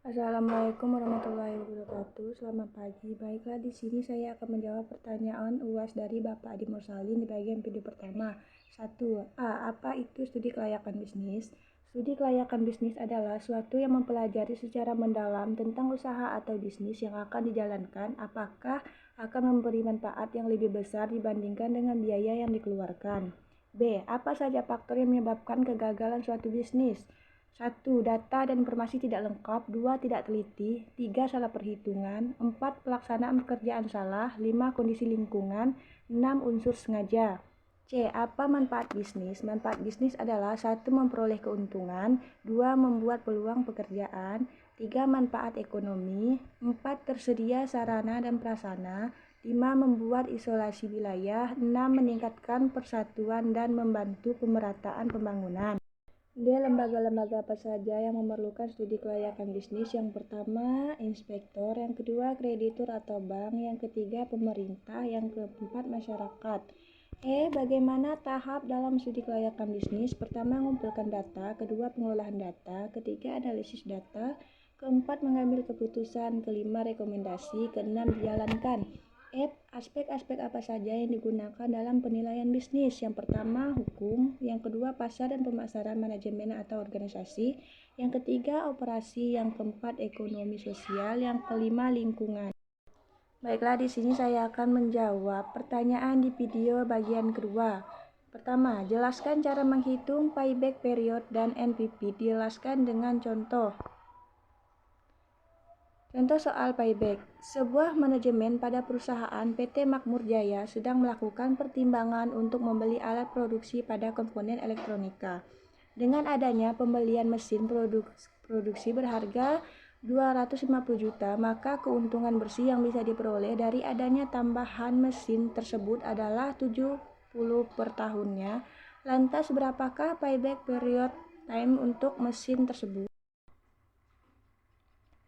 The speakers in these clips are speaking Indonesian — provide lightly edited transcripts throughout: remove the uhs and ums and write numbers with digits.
Assalamualaikum warahmatullahi wabarakatuh. Selamat pagi. Baiklah, di sini saya akan menjawab pertanyaan UAS dari Bapak Adi Mursalin di bagian video pertama. 1. Apa itu studi kelayakan bisnis? Studi kelayakan bisnis adalah suatu yang mempelajari secara mendalam tentang usaha atau bisnis yang akan dijalankan, apakah akan memberi manfaat yang lebih besar dibandingkan dengan biaya yang dikeluarkan. B. Apa saja faktor yang menyebabkan kegagalan suatu bisnis? 1. Data dan informasi tidak lengkap. 2. Tidak teliti. 3. Salah perhitungan. 4. Pelaksanaan pekerjaan salah. 5. Kondisi lingkungan. 6. Unsur sengaja. C. Apa manfaat bisnis? Manfaat bisnis adalah 1. Memperoleh keuntungan. 2. Membuat peluang pekerjaan. 3. Manfaat ekonomi. 4. Tersedia sarana dan prasarana. 5. Membuat isolasi wilayah. 6. Meningkatkan persatuan dan membantu pemerataan pembangunan. Lembaga-lembaga apa saja yang memerlukan studi kelayakan bisnis? Yang pertama, inspektor. Yang kedua, kreditur atau bank. Yang ketiga, pemerintah. Yang keempat, masyarakat. Bagaimana tahap dalam studi kelayakan bisnis? Pertama, mengumpulkan data. Kedua, pengolahan data. Ketiga, analisis data. Keempat, mengambil keputusan. Kelima, rekomendasi. Keenam, dijalankan. Aspek-aspek apa saja yang digunakan dalam penilaian bisnis? Yang pertama, hukum. Yang kedua, pasar dan pemasaran, manajemen atau organisasi. Yang ketiga, operasi. Yang keempat, ekonomi sosial. Yang kelima, lingkungan. Baiklah, di sini saya akan menjawab pertanyaan di video bagian kedua. Pertama, jelaskan cara menghitung payback period dan NPV. Dijelaskan dengan contoh. Contoh soal payback. Sebuah manajemen pada perusahaan PT Makmur Jaya sedang melakukan pertimbangan untuk membeli alat produksi pada komponen elektronika. Dengan adanya pembelian mesin produksi berharga 250 juta, maka keuntungan bersih yang bisa diperoleh dari adanya tambahan mesin tersebut adalah 70 per tahunnya. Lantas berapakah payback period time untuk mesin tersebut?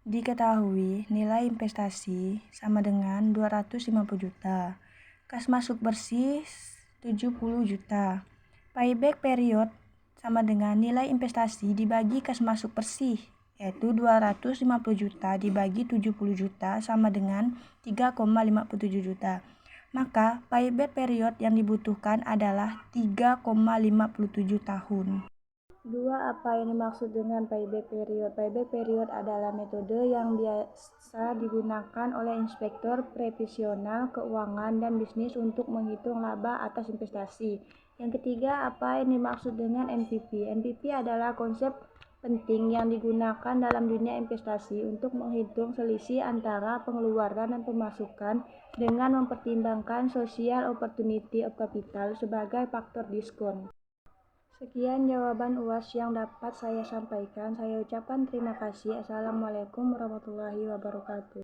Diketahui nilai investasi sama dengan 250 juta. Kas masuk bersih 70 juta. Payback period sama dengan nilai investasi dibagi kas masuk bersih, yaitu 250 juta dibagi 70 juta sama dengan 3,57 juta. Maka payback period yang dibutuhkan adalah 3,57 tahun. 2. Apa yang dimaksud dengan payback period? Payback period adalah metode yang biasa digunakan oleh inspektor previsional keuangan dan bisnis untuk menghitung laba atas investasi. Yang ketiga, apa yang dimaksud dengan NPV? NPV adalah konsep penting yang digunakan dalam dunia investasi untuk menghitung selisih antara pengeluaran dan pemasukan dengan mempertimbangkan social opportunity of capital sebagai faktor diskon. Sekian jawaban UAS yang dapat saya sampaikan. Saya ucapkan terima kasih. Assalamualaikum warahmatullahi wabarakatuh.